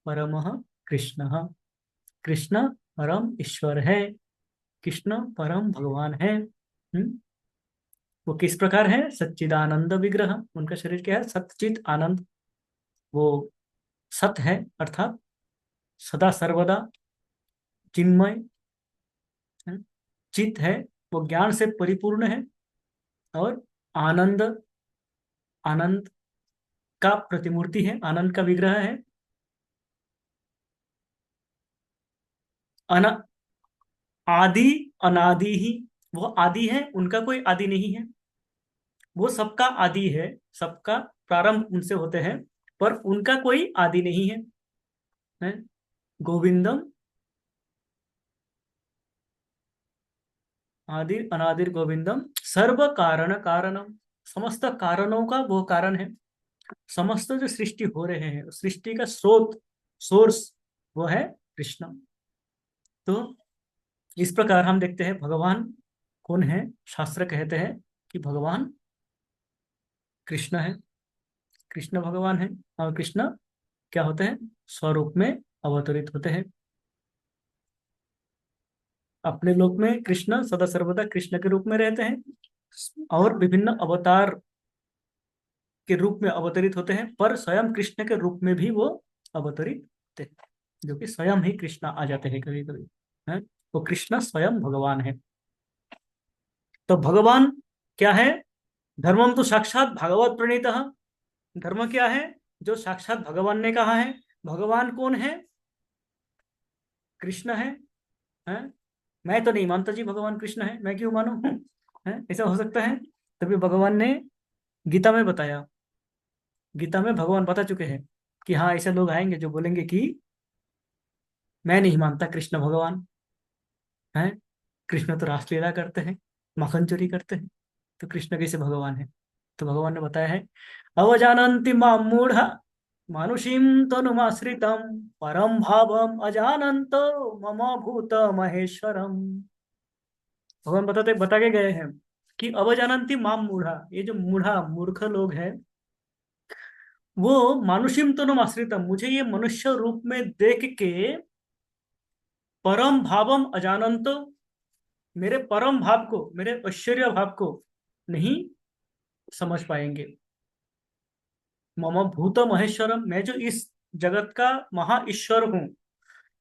परम कृष्ण, कृष्ण परम ईश्वर है, कृष्ण परम भगवान है। वो किस प्रकार है, सच्चिदानंद विग्रह, उनका शरीर क्या है, सच्चित आनंद, वो सत है अर्थात सदा सर्वदा चिन्मय है। चित है, वो ज्ञान से परिपूर्ण है। और आनंद, आनंद का प्रतिमूर्ति है, आनंद का विग्रह है। अन आदि अनादि ही, वो आदि है, उनका कोई आदि नहीं है। वो सबका आदि है, सबका प्रारंभ उनसे होते हैं, पर उनका कोई आदि नहीं है। गोविंदम आदि अनादिर गोविंदम सर्व कारण कारणम, समस्त कारणों का वो कारण है। समस्त जो सृष्टि हो रहे हैं, सृष्टि का स्रोत, सोर्स, वो है कृष्ण। तो इस प्रकार हम देखते हैं भगवान कौन है, शास्त्र कहते हैं कि भगवान कृष्ण है, कृष्ण भगवान है। और कृष्ण क्या होते हैं, स्वरूप में अवतरित होते हैं। अपने लोक में कृष्ण सदा सर्वदा कृष्ण के रूप में रहते हैं, और विभिन्न अवतार के रूप में अवतरित होते हैं, पर स्वयं कृष्ण के रूप में भी वो अवतरित होते हैं, जो कि स्वयं ही कृष्ण आ जाते हैं कभी कभी है। वो कृष्ण स्वयं भगवान है। तो भगवान क्या है, धर्मम तो साक्षात भागवत प्रणीत। धर्म क्या है, जो साक्षात भगवान ने कहा है। भगवान कौन है, कृष्ण है? मैं तो नहीं मानता जी भगवान कृष्ण है, मैं क्यों मानूं? है, ऐसा हो सकता है? तभी भगवान ने गीता में बताया, गीता में भगवान बता चुके हैं कि हाँ, ऐसे लोग आएंगे जो बोलेंगे कि मैं नहीं मानता कृष्ण भगवान है, कृष्ण तो रासलीला करते हैं, माखन चोरी करते हैं, तो कृष्ण कैसे भगवान है? तो भगवान ने बताया है, अवजानन्ति मां मूढ़ मानुषीं तनुमाश्रितं परम भावम अजानन्तो मम भूत महेश्वरम। भगवान बताते बता के गए हैं कि अवजानन्ति माम मूढ़ा, ये जो मूढ़ा मूर्ख लोग हैं, वो मानुषिम तनुम आश्रितम, मुझे ये मनुष्य रूप में देख के परम भावम अजानंतो, मेरे परम भाव को, मेरे ऐश्वर्य भाव को नहीं समझ पाएंगे। मम भूत महेश्वरम, मैं जो इस जगत का महा ईश्वर हूँ,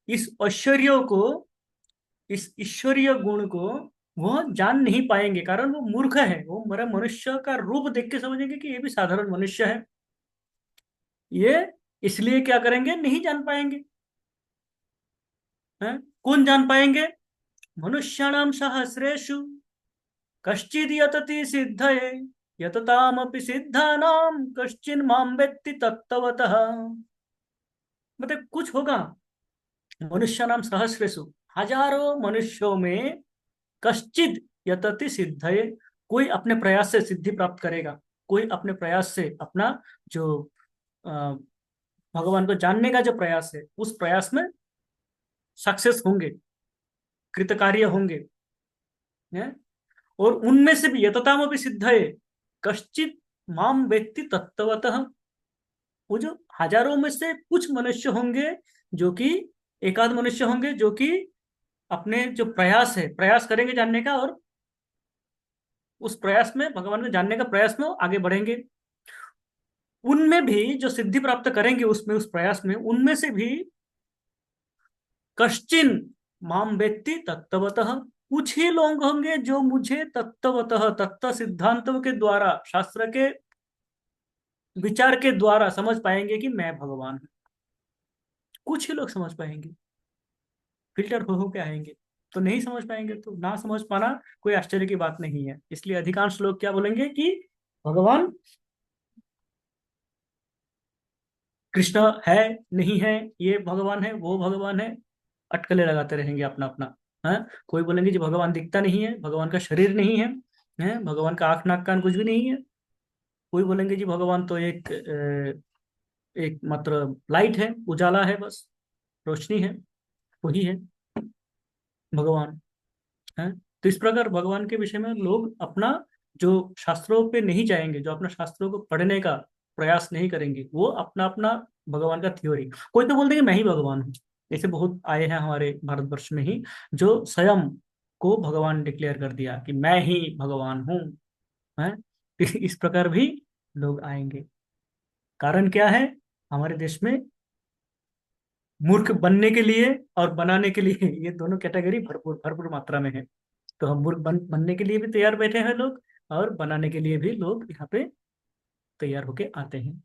इस ऐश्वर्य को, इस ईश्वरीय गुण को वो जान नहीं पाएंगे, कारण वो मूर्ख है। वो मेरा मनुष्य का रूप देख के समझेंगे कि ये भी साधारण मनुष्य है, ये इसलिए क्या करेंगे, नहीं जान पाएंगे। हैं? कौन जान पाएंगे? मनुष्याणाम सहस्रेषु कश्चिद् यतति सिद्धये यततामपि सिद्धानाम कश्चिन् मां वेत्ति तत्त्वतः। मतलब कुछ होगा, मनुष्य नाम सहस्रेषु, हजारों मनुष्यों में, कश्चिद यतति सिद्धये, कोई अपने प्रयास से सिद्धि प्राप्त करेगा, कोई अपने प्रयास से अपना जो अ, भगवान को जानने का जो प्रयास है उस प्रयास में सक्सेस होंगे, कृतकार्य होंगे, हैं? और उनमें से भी यतताम भी सिद्ध है, कश्चित माम व्यक्ति तत्वतः, वो जो हजारों में से कुछ मनुष्य होंगे, जो कि एकाध मनुष्य होंगे जो कि अपने जो प्रयास है, प्रयास करेंगे जानने का, और उस प्रयास में भगवान को जानने का प्रयास में वो आगे बढ़ेंगे। उनमें भी जो सिद्धि प्राप्त करेंगे उसमें, उस प्रयास में, उनमें से भी कश्चिन माम व्यक्ति तत्वतः, कुछ ही लोग होंगे जो मुझे तत्वतः, तत्व सिद्धांतों के द्वारा, शास्त्र के विचार के द्वारा समझ पाएंगे कि मैं भगवान हूं। कुछ ही लोग समझ पाएंगे, फिल्टर हो के आएंगे, तो नहीं समझ पाएंगे, तो ना समझ पाना कोई आश्चर्य की बात नहीं है। इसलिए अधिकांश लोग क्या बोलेंगे कि भगवान कृष्ण है, नहीं है, ये भगवान है, वो भगवान है, अटकलें लगाते रहेंगे अपना अपना। है, कोई बोलेंगे जी भगवान दिखता नहीं है, भगवान का शरीर नहीं है, है भगवान का आंख नाक कान कुछ भी नहीं है। कोई बोलेंगे जी भगवान तो एक मात्र लाइट है, उजाला है, बस रोशनी है, वही है भगवान। है, तो इस प्रकार भगवान के विषय में लोग अपना जो शास्त्रों पे नहीं जाएंगे, जो अपना शास्त्रों को पढ़ने का प्रयास नहीं करेंगे, वो अपना अपना भगवान का थ्योरी, कोई तो बोल देंगे मैं ही भगवान हूँ। ऐसे बहुत आए हैं हमारे भारतवर्ष में ही, जो स्वयं को भगवान डिक्लेयर कर दिया कि मैं ही भगवान हूँ। है, इस प्रकार भी लोग आएंगे। कारण क्या है? हमारे देश में मूर्ख बनने के लिए और बनाने के लिए ये दोनों कैटेगरी भरपूर भरपूर मात्रा में है। तो हम मूर्ख बनने के लिए भी तैयार बैठे हैं लोग, और बनाने के लिए भी लोग यहाँ पे तैयार होके आते हैं।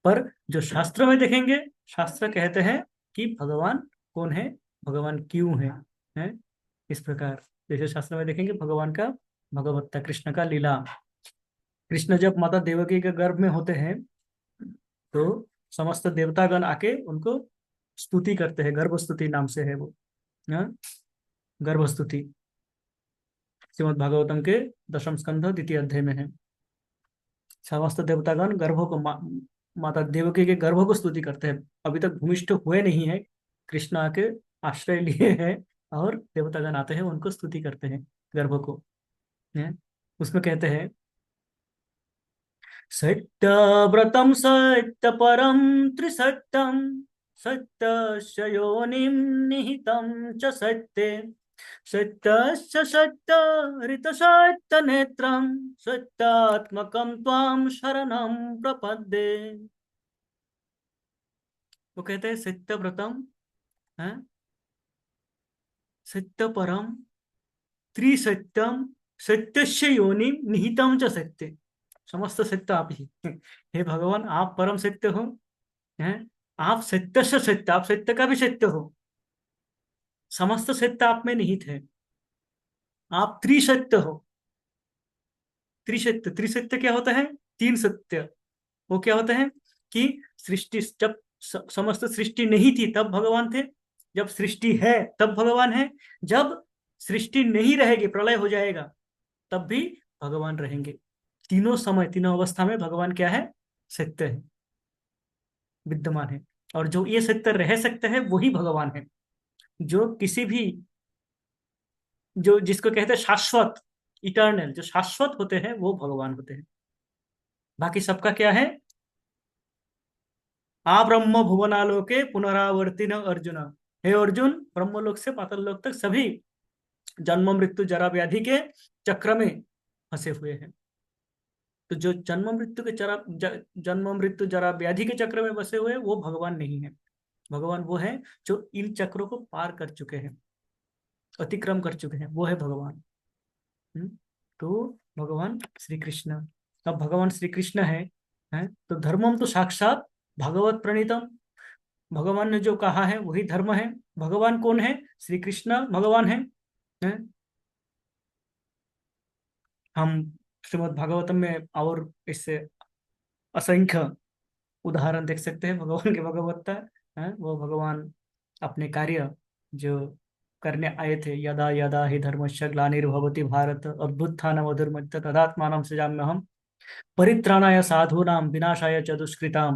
पर जो शास्त्र में देखेंगे, शास्त्र कहते हैं कि भगवान कौन है, भगवान क्यों है? इस प्रकार जैसे शास्त्र में देखेंगे भगवान का, भगवत्ता कृष्ण का लीला, कृष्ण जब माता देवकी के गर्भ में होते हैं तो समस्त देवतागण आके उनको स्तुति करते हैं, गर्भ स्तुति नाम से है वो। हाँ? गर्भ स्तुति श्रीमद् भागवतम के दशम स्कंध द्वितीय अध्याय में है। समस्त देवतागण गर्भों को माता देवकी के गर्भों को स्तुति करते हैं। अभी तक भूमिष्ठ हुए नहीं है, कृष्ण आके आश्रय लिए हैं, और देवतागण आते हैं उनको स्तुति करते हैं, गर्भों को। हैं? उसमें कहते हैं सत्यव्रतम सत्यपरम त्रिसत्यम सत्यस्य योनिं निहितं च सत्ये सत्यस्य सत्यरितसत्यनेत्रं सत्यात्मकं त्वां शरणं प्रपद्ये। वो कहते हैं सत्यव्रतम, है, सत्यपरम त्रिसत्यम सत्यस्य योनि निहितम च सत्य, समस्त सत्य आप ही। हे भगवान आप परम सत्य हो, हैं? आप सत्य से सत्य, आप सत्य का भी सत्य हो, समस्त सत्य आप में निहित है। आप त्रिसत्य हो। त्रिसत्य, त्रिसत्य क्या होता है? तीन सत्य। वो क्या होता है कि सृष्टि जब समस्त सृष्टि नहीं थी तब भगवान थे, जब सृष्टि है तब भगवान है, जब सृष्टि नहीं रहेगी, प्रलय हो जाएगा, तब भी भगवान रहेंगे। तीनों समय, तीनों अवस्था में भगवान क्या है? सत्य है, विद्यमान है। और जो ये सत्य रह सकते हैं वही भगवान है। जो किसी भी, जो जिसको कहते हैं शाश्वत, इटर्नल, जो शाश्वत होते हैं वो भगवान होते हैं। बाकी सबका क्या है? आ ब्रह्म भुवनालोके पुनरावर्तिन अर्जुन। हे अर्जुन, ब्रह्मलोक से पाताल लोक तक सभी जन्म मृत्यु जरा व्याधि के चक्र में फंसे हुए हैं। तो जो जन्म मृत्यु के जन्म मृत्यु जरा व्याधि के चक्र में फंसे हुए हैं, वो भगवान नहीं है। भगवान वो है जो इन चक्रों को पार कर चुके हैं, अतिक्रम कर चुके हैं, वो है भगवान। हम्म? तो भगवान श्री कृष्ण, अब भगवान श्री कृष्ण है तो धर्मम तो साक्षात भगवत प्रणीतम, भगवान ने जो कहा है वही धर्म है, भगवान कौन है? श्री कृष्ण भगवान है, हैं? हम श्रीमद् भागवतम में और इससे असंख्य उदाहरण देख सकते हैं भगवान के भगवत्ता है। वो भगवान अपने कार्य जो करने आए थे, यदा यदा हि धर्मस्य ग्लानिर्भवति भारत अभ्युत्थानम् अधर्मस्य तदात्मानं सृजाम्यहम् परित्राणाय साधूनां विनाशाय च दुष्कृतां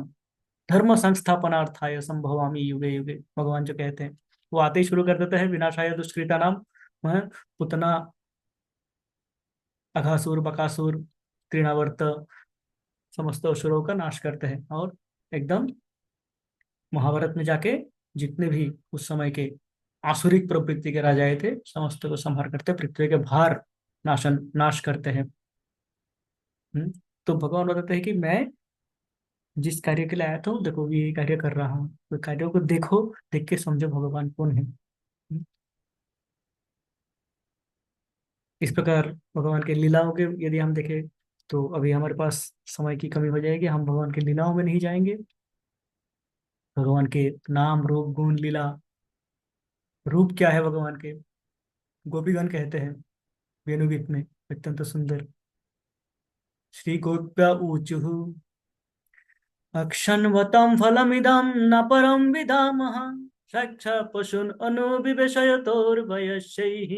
धर्म संस्थापनार्थाय संभवामि युगे युगे। भगवान जो कहते हैं वो आते ही शुरू कर देते हैं विनाशाय दुष्कृता नाम, पुतना, अघासुर, बकासुर, तृणावर्त, समस्त असुरों का नाश करते हैं। और एकदम महाभारत में जाके जितने भी उस समय के आसुरिक प्रवृत्ति के राजाए थे समस्त को संहार करते, पृथ्वी के भार नाश करते हैं। हम्म, तो भगवान बताते हैं कि मैं जिस कार्य के लिए आया था देखो ये कार्य कर रहा हूँ, तो कार्यों को देखो, देख के समझो भगवान कौन है। इस प्रकार भगवान के लीलाओं के यदि हम देखें तो अभी हमारे पास समय की कमी हो जाएगी, हम भगवान के लीलाओं में नहीं जाएंगे। भगवान के नाम रूप गुण लीला, रूप क्या है भगवान के? गोपीगण कहते हैं वेणुगीत में अत्यंत सुंदर, श्री गोप्य ऊचुः अक्षन्वतं फलमिदं न परं विदामः साक्षा पशून् अनुविवेशयतोर्वयस्यैः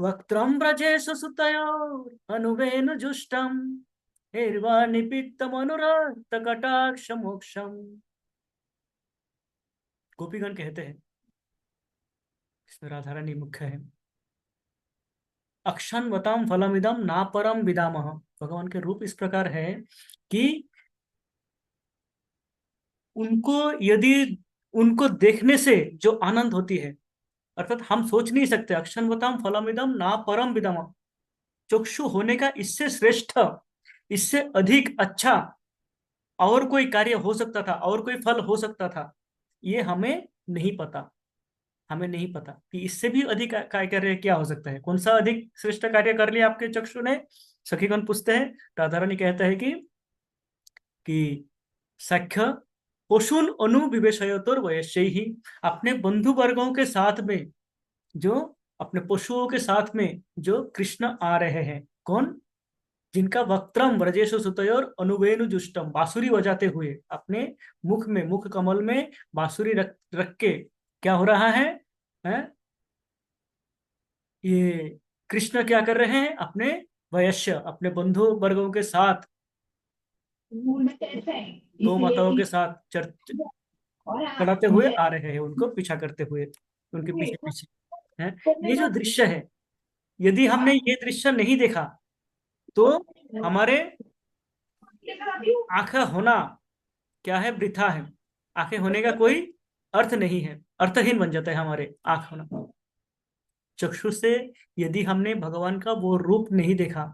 वक्त्रं व्रजेश सुतयोरनुवेनुजुष्टं निर्वाणिपित्तमनुरक्तकटाक्षमोक्षम्। गोपीगण कहते हैं, इसमें राधा रानी मुख्य है। अक्षन्वताम फलमिदम ना परम विदामह, भगवान के रूप इस प्रकार है कि उनको यदि उनको देखने से जो आनंद होती है, अर्थात हम सोच नहीं सकते, अक्षन्वताम फलमिदम ना परम विदामह, चक्षु होने का इससे श्रेष्ठ, इससे अधिक अच्छा और कोई कार्य हो सकता था, और कोई फल हो सकता था, ये हमें नहीं पता। हमें नहीं पता कि इससे भी अधिक कार्य क्या हो सकता है, कौन सा अधिक श्रेष्ठ कार्य कर लिया आपके चक्षु ने। सखीगण पूछते हैं, राधा रानी कहता है कि सख्य पशुन अनुविवेशयतोर वयस्यै ही, अपने बंधु वर्गों के साथ में जो अपने पशुओं के साथ में जो कृष्ण आ रहे हैं, कौन? जिनका वक्त्रम व्रजेशु सुतयोर अनुवेनु जुष्टम, बांसुरी बजाते हुए अपने मुख में, मुख कमल में बांसुरी रख रख के क्या हो रहा है, हैं? ये कृष्ण क्या कर रहे हैं, अपने वयस्य, अपने बंधु वर्गों के साथ, गौ माताओं के साथ चढ़ाते हुए आ रहे हैं, उनको पीछा करते हुए, उनके पीछे पीछे हैं। ये जो दृश्य है, यदि हमने ये दृश्य नहीं देखा तो हमारे आंख होना क्या है, वृथा है। आंखें होने का कोई अर्थ नहीं है, अर्थहीन बन जाता है हमारे आंख होना। चक्षु से यदि हमने भगवान का वो रूप नहीं देखा,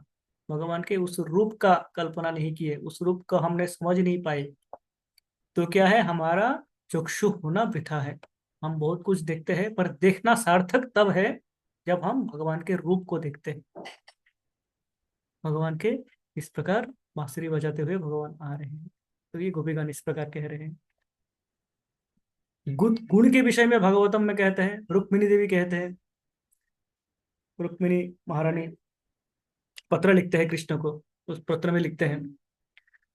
भगवान के उस रूप का कल्पना नहीं किए, उस रूप को हमने समझ नहीं पाए, तो क्या है, हमारा चक्षु होना वृथा है। हम बहुत कुछ देखते हैं पर देखना सार्थक तब है जब हम भगवान के रूप को देखते हैं। भगवान के इस प्रकार बांसुरी बजाते हुए भगवान आ रहे हैं, तो ये गोपीगण इस प्रकार कह रहे हैं। गुण गुण के विषय में भागवतम में कहते हैं, रुक्मिणी देवी कहते हैं, रुक्मिणी महारानी पत्र लिखते हैं कृष्ण को, उस पत्र में लिखते हैं,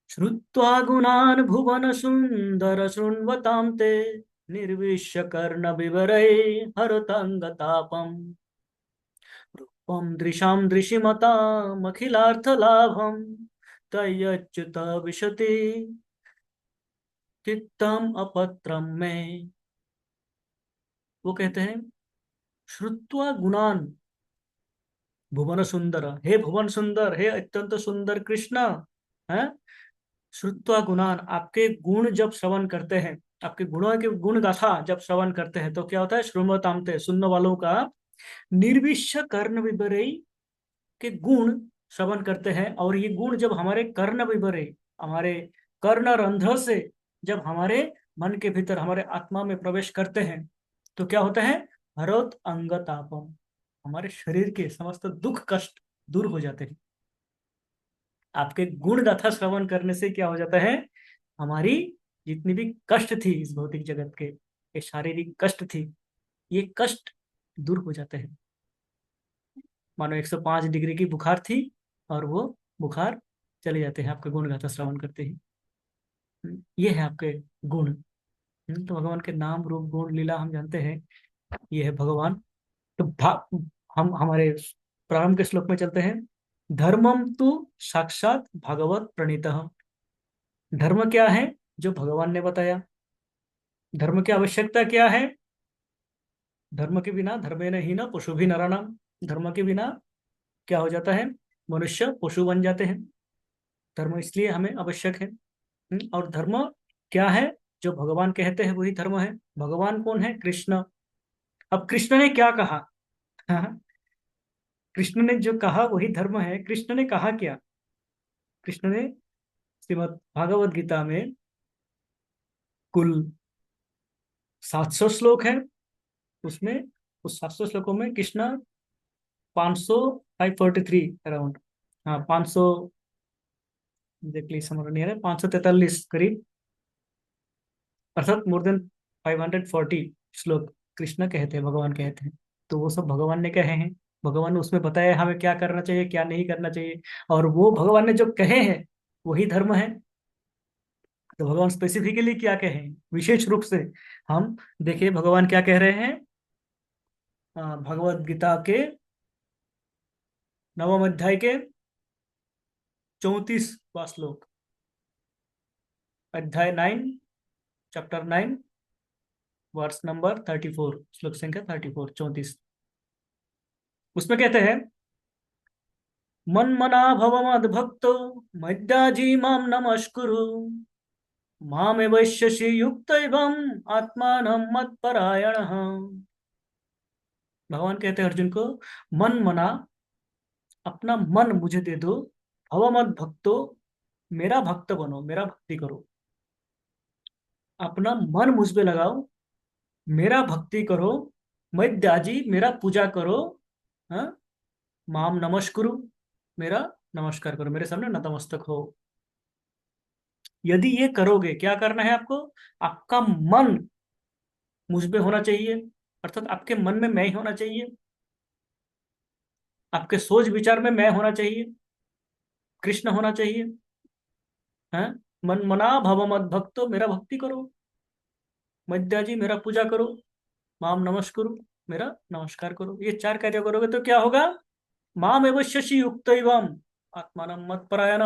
श्रुत्वा गुणान् भुवन सुंदर शृण्वतां ते निर्विश्य कर्ण विवरै हरतांगतापम् रूपं दृशां दृशिमतामखिलार्थलाभं तय्यच्युत विशति चित्तम अपत्रम में। वो कहते हैं, श्रुत्वा गुणान भुवन सुंदर, हे भुवन सुंदर, हे अत्यंत सुंदर कृष्ण, है, श्रुत्वा गुणान, आपके गुण जब श्रवण करते हैं, आपके गुणों के गुण गाथा जब श्रवण करते हैं तो क्या होता है, श्रृणवतामते, सुनने वालों का, निर्विश्य कर्ण विबरई के गुण श्रवण करते हैं, और ये गुण जब हमारे कर्ण विबरे, हमारे कर्ण रंध्र से जब हमारे मन के भीतर, हमारे आत्मा में प्रवेश करते हैं तो क्या होता है, हरोत अंगतापम, हमारे शरीर के समस्त दुख कष्ट दूर हो जाते हैं। आपके गुण गाथा श्रवण करने से क्या हो जाता है, हमारी जितनी भी कष्ट थी इस भौतिक जगत के, ये शारीरिक कष्ट थी, ये कष्ट दूर हो जाते हैं। मानो 105 डिग्री की बुखार थी और वो बुखार चले जाते हैं आपके गुण गाथा श्रवण करते ही। ये है आपके गुण। तो भगवान के नाम रूप गुण लीला हम जानते हैं, ये है भगवान। तो हम हमारे प्रारंभ के श्लोक में चलते हैं। धर्मम तु साक्षात भगवत प्रणीतः। धर्म क्या है? जो भगवान ने बताया। धर्म की आवश्यकता क्या है? धर्म के बिना धर्मेण हीन पशु भी नराणाम। धर्म के बिना क्या हो जाता है? मनुष्य पशु बन जाते हैं। धर्म इसलिए हमें आवश्यक है। और धर्म क्या है? जो भगवान कहते हैं वही धर्म है। भगवान कौन है? कृष्ण। अब कृष्ण ने क्या कहा? हाँ, कृष्ण ने जो कहा वही धर्म है। कृष्ण ने कहा क्या? कृष्ण ने श्रीमद् भागवत गीता में कुल 700 श्लोक है। उसमें उस 700 श्लोकों में कृष्ण 500, 543 अराउंड, हाँ 500, एग्जैक्टली समझ नहीं आ रहा, 543 करीब, अर्थात मोर देन 540 श्लोक कृष्ण कहते हैं, भगवान कहते हैं। तो वो सब भगवान ने कहे हैं। भगवान ने उसमें बताया हमें क्या करना चाहिए क्या नहीं करना चाहिए। और वो भगवान ने जो कहे हैं वही धर्म है। तो भगवान स्पेसिफिकली क्या कहे हैं विशेष रूप से, हम देखिए भगवान क्या कह रहे हैं। भगवत गीता के 9वें अध्याय के 34वां श्लोक, अध्याय 9, चैप्टर 9, वर्स नंबर 34, श्लोक संख्या 34, 34। उसमें कहते हैं, मन मना भव मद भक्तो मद्याजी माम नमस्कुरु मामे वैश्यसि युक्त एवं आत्मान मत परायण। भगवान कहते हैं अर्जुन को, मन मना, अपना मन मुझे दे दो, भव मद भक्तो, मेरा भक्त बनो, मेरा भक्ति करो। अपना मन मुझ पे लगाओ, मेरा भक्ति करो, मैत्याजी मेरा पूजा करो, हाँ, माम नमस्कुरु, मेरा नमस्कार करो, मेरे सामने नतमस्तक हो। यदि ये करोगे, क्या करना है आपको? आपका मन मुझ पे होना चाहिए, अर्थात आपके मन में मैं ही होना चाहिए, आपके सोच विचार में मैं होना चाहिए, कृष्ण होना चाहिए। हाँ, मन मना भव मद भक्तो, मेरा भक्ति करो, मैत्याजी मेरा पूजा करो, माम नमस्कुरु, मेरा नमस्कार करो। ये चार कार्य करोगे तो क्या होगा? माम एवं शशि युक्त एवं आत्मान मत परायण।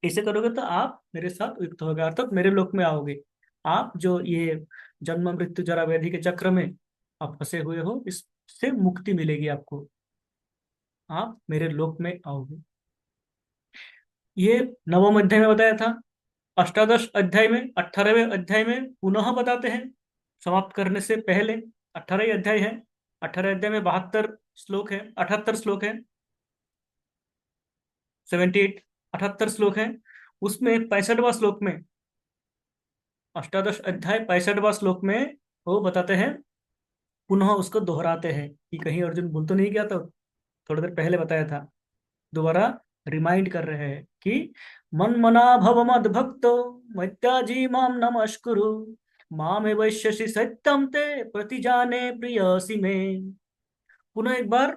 ऐसे करोगे तो आप मेरे साथ युक्त होगे, अर्थात मेरे लोक में आओगे। आप जो ये जन्म मृत्यु जरा व्याधि के चक्र में आप फंसे हुए हो, इससे मुक्ति मिलेगी आपको, आप मेरे लोक में आओगे। ये नवम अध्याय में बताया था। अष्टादश अध्याय में, 18वें अध्याय में पुनः बताते हैं, समाप्त करने से पहले। 18 अध्याय है। 18 अध्याय में 72 श्लोक है, 78 श्लोक है, 78, 78 श्लोक है। उसमें 65वां श्लोक में, अष्टादश अध्याय 65वां श्लोक में वो बताते हैं, पुनः उसको दोहराते हैं कि कहीं अर्जुन भूल तो नहीं गया। तो थोड़ी देर पहले बताया था, दोबारा रिमाइंड कर रहे हैं कि मन मना भव मद भक्तो मैत्याजी माम नमस्कुरु मामे वैश्यसि सत्यम ते प्रतिजाने प्रियसी में। पुनः एक बार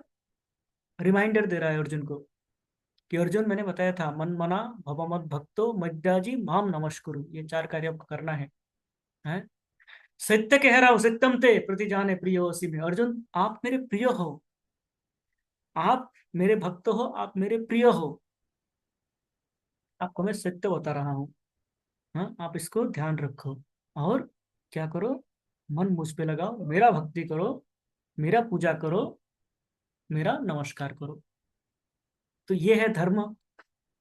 रिमाइंडर दे रहा है अर्जुन को कि अर्जुन मैंने बताया था, मन मना भव मद भक्तो मैत्याजी माम नमस्कुरु, ये चार कार्य आपको करना है? सत्य कह रहा हूं, सत्यम ते प्रतिजाने प्रियोसी में। अर्जुन आप मेरे प्रिय हो, आप मेरे भक्त हो, आप मेरे प्रिय हो, आपको मैं सत्य बता रहा हूँ। हाँ, आप इसको ध्यान रखो और क्या करो? मन मुझ पे लगाओ, मेरा भक्ति करो, मेरा पूजा करो, मेरा नमस्कार करो। तो ये है धर्म।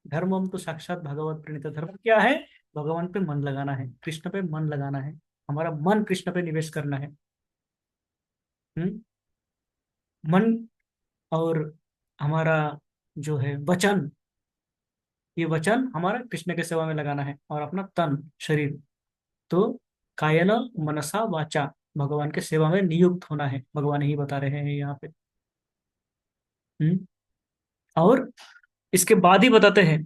धर्मम तो साक्षात भगवत प्रणीत। धर्म क्या है? भगवान पे मन लगाना है, कृष्ण पे मन लगाना है, हमारा मन कृष्ण पे निवेश करना है। हम्म मन और हमारा जो है वचन, ये वचन हमारा कृष्ण के सेवा में लगाना है, और अपना तन, शरीर, तो कायन मनसा वाचा भगवान के सेवा में नियुक्त होना है, भगवान ही बता रहे हैं यहाँ पे। हम्म और इसके बाद ही बताते हैं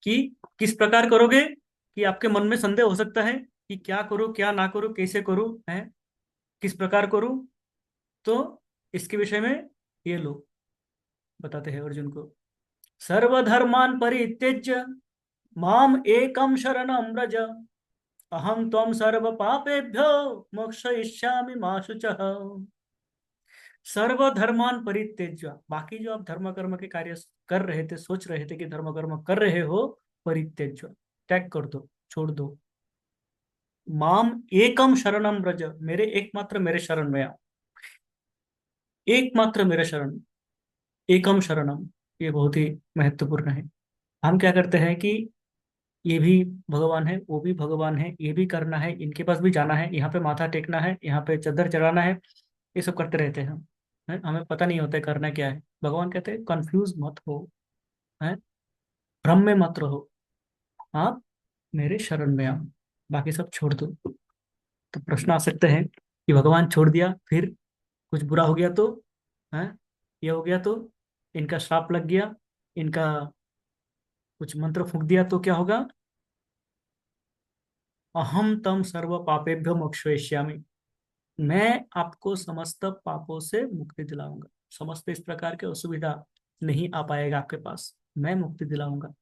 कि किस प्रकार करोगे, कि आपके मन में संदेह हो सकता है। कि क्या करूं क्या ना करूं, कैसे करूं है, किस प्रकार करूं। तो इसके विषय में ये लोग बताते हैं अर्जुन को। सर्वधर्मान परित्यज्य माम एकम शरणं व्रज, अहम त्वं सर्व पापेभ्यो मोक्षयिष्यामि मा शुचः। सर्वधर्मान परित्यज्य, बाकी जो आप धर्म कर्म के कार्य कर रहे थे, सोच रहे थे कि धर्म कर्म कर रहे हो, परित्यज्य, त्याग कर दो, छोड़ दो। माम एकम शरणम व्रज, मेरे एकमात्र मेरे शरण में आओ। एकमात्र मेरे शरण, एकम शरणम, ये बहुत ही महत्वपूर्ण है। हम क्या करते हैं कि ये भी भगवान है, वो भी भगवान है, ये भी करना है, इनके पास भी जाना है, यहाँ पे माथा टेकना है, यहाँ पे चद्दर चढ़ाना है, ये सब करते रहते हैं हम। हमें पता नहीं होता है करना क्या है। भगवान कहते हैं कंफ्यूज मत हो, है, भ्रम में मत रहो, आप मेरे शरण में आओ, बाकी सब छोड़ दो। तो प्रश्न आ सकते हैं कि भगवान छोड़ दिया फिर कुछ बुरा हो गया तो, है, ये हो गया तो, इनका श्राप लग गया, इनका कुछ मंत्र फूंक दिया तो क्या होगा। अहम तम सर्व पापेभ्यो मोक्षयिष्यामि, मैं आपको समस्त पापों से मुक्ति दिलाऊंगा, समस्त इस प्रकार के असुविधा नहीं आ पाएगा आपके पास, मैं मुक्ति दिलाऊंगा।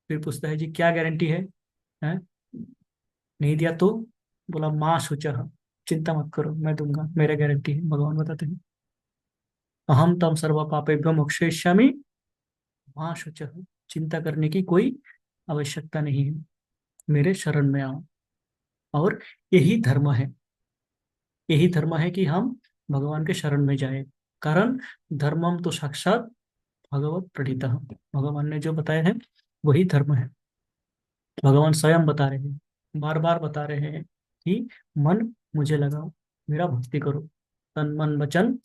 फिर पूछता है जी क्या गारंटी है? नहीं दिया तो, बोला माँ शुचः, चिंता मत करो मैं दूंगा, मेरा गारंटी है, भगवान बताते हैं। अहम तम सर्व पापेभ्यो मोक्षयिष्यामि माँ शुचः, चिंता करने की कोई आवश्यकता नहीं है, मेरे शरण में आओ। और यही धर्म है, यही धर्म है कि हम भगवान के शरण में जाए। कारण धर्मम तो साक्षात भगवत प्रणीतः, भगवान ने जो बताया है वही धर्म है। भगवान स्वयं बता रहे हैं, बार बार बता रहे हैं कि मन मुझे लगाओ, मेरा भक्ति करो, तन मन वचन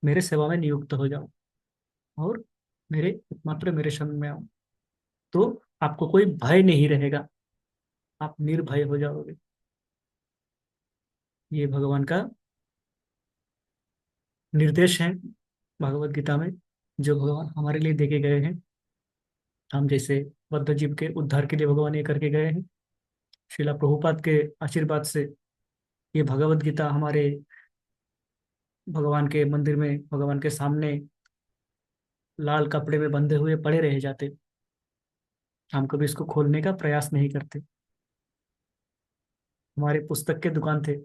मेरे सेवा में नियुक्त हो जाओ, और मेरे एकमात्र मेरे शरण में आओ, तो आपको कोई भय नहीं रहेगा, आप निर्भय हो जाओगे। ये भगवान का निर्देश है भगवत गीता में, जो भगवान हमारे लिए देके गए हैं। हम जैसे बद्ध जीव के उद्धार के लिए भगवान ये करके गए हैं, शिला प्रभुपाद के आशीर्वाद से ये भगवत गीता हमारे भगवान के मंदिर में, भगवान के सामने लाल कपड़े में बंधे हुए पड़े रह जाते। हम कभी इसको खोलने का प्रयास नहीं करते। हमारे पुस्तक के दुकान थे,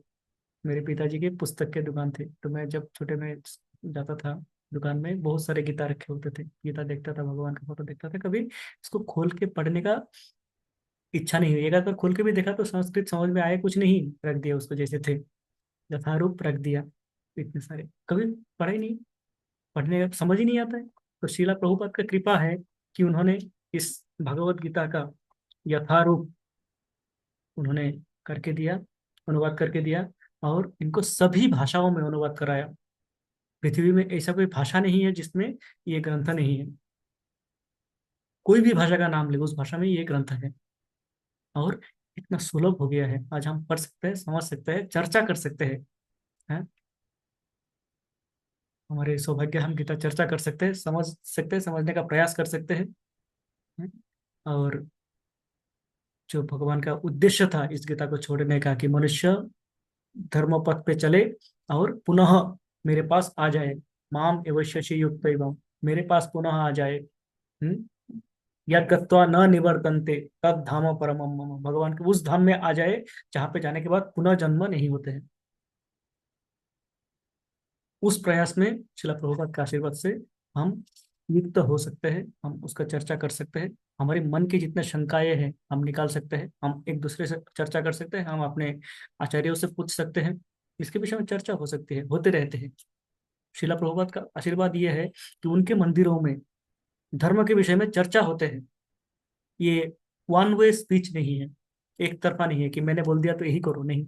मेरे पिताजी के पुस्तक के दुकान थे, तो मैं जब छोटे में जाता था दुकान में, बहुत सारे गीता रखे होते थे, गीता देखता था, भगवान का फोटो देखता था, कभी इसको खोल के पढ़ने का इच्छा नहीं हुई। एक आध बार खोल के भी देखा तो संस्कृत समझ में आए कुछ नहीं, रख दिया उसको जैसे थे, यथारूप रख दिया। इतने सारे कभी पढ़ा ही नहीं, पढ़ने का समझ ही नहीं आता है। तो श्रीला प्रभुपाद का कृपा है कि उन्होंने इस भगवत गीता का यथारूप उन्होंने करके दिया, अनुवाद करके दिया, और इनको सभी भाषाओं में अनुवाद कराया। पृथ्वी में ऐसा कोई भाषा नहीं है जिसमें ये ग्रंथ नहीं है। कोई भी भाषा का नाम ले, उस भाषा में ये ग्रंथ है। और इतना सुलभ हो गया है, आज हम पढ़ सकते हैं, समझ सकते हैं, चर्चा कर सकते हैं। हमारे सौभाग्य, हम गीता चर्चा कर सकते हैं, समझ सकते हैं, समझने का प्रयास कर सकते हैं। और जो भगवान का उद्देश्य था इस गीता को छोड़ने का, कि मनुष्य धर्म पथ पे चले और पुनः मेरे पास आ जाए, माम एवं शशि युक्त एवं, मेरे पास पुनः आ जाए। यद गत्वा न निवर्तन्ते तद धाम परमम मम, भगवान के उस धाम में आ जाए जहां पे जाने के बाद पुनः जन्म नहीं होते हैं। उस प्रयास में शिला प्रभुपाद के आशीर्वाद से हम युक्त हो सकते हैं, हम उसका चर्चा कर सकते हैं। हमारे मन की जितने शंकाएं हैं हम निकाल सकते हैं, हम एक दूसरे से चर्चा कर सकते हैं, हम अपने आचार्यों से पूछ सकते हैं, इसके विषय में चर्चा हो सकती है, होते रहते हैं। शिला प्रभुपाद का आशीर्वाद यह है कि उनके मंदिरों में धर्म के विषय में चर्चा होते हैं। ये वन वे स्पीच नहीं है, एक तरफा नहीं है कि मैंने बोल दिया तो यही करो, नहीं।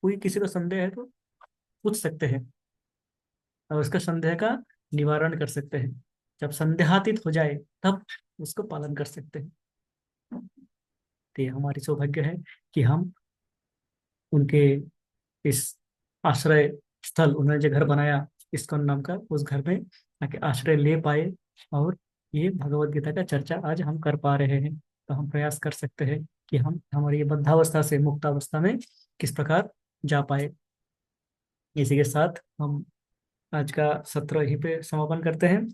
कोई किसी को संदेह है तो पूछ सकते हैं, और उसका संदेह का निवारण कर सकते हैं। जब संदेहातीत हो जाए तब उसको पालन कर सकते हैं। तो ये हमारी सौभाग्य है कि हम उनके इस आश्रय स्थल, उन्होंने जो घर बनाया इस्कॉन नाम का, उस घर में आके आश्रय ले पाए, और ये भगवत गीता का चर्चा आज हम कर पा रहे हैं। तो हम प्रयास कर सकते हैं कि हम हमारी ये बद्धावस्था से मुक्तावस्था में किस प्रकार जा पाए। इसी के साथ हम आज का सत्र यहीं पे समापन करते हैं।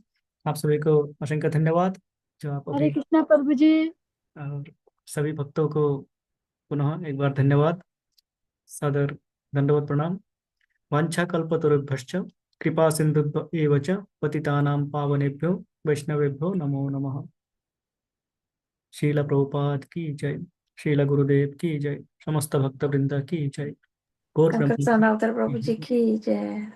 आप सभी को असंख्य धन्यवाद जो आप हरे अभी, कृष्णा प्रभु जी। और सभी भक्तों को पुनः एक बार धन्यवाद, सादर दंडवत प्रणाम। वाञ्छाकल्पतरुभ्यश्च कृपा सिन्धुभ्य एव च पतितानां पावनेभ्यो वैष्णवेभ्यो नमो नमः। शील प्रभुपाद की जय। शील गुरुदेव की जय। समस्त भक्त वृंद की जय। गौर शंकर ब्रह्म की सनातन प्रभु जी जय। की जय।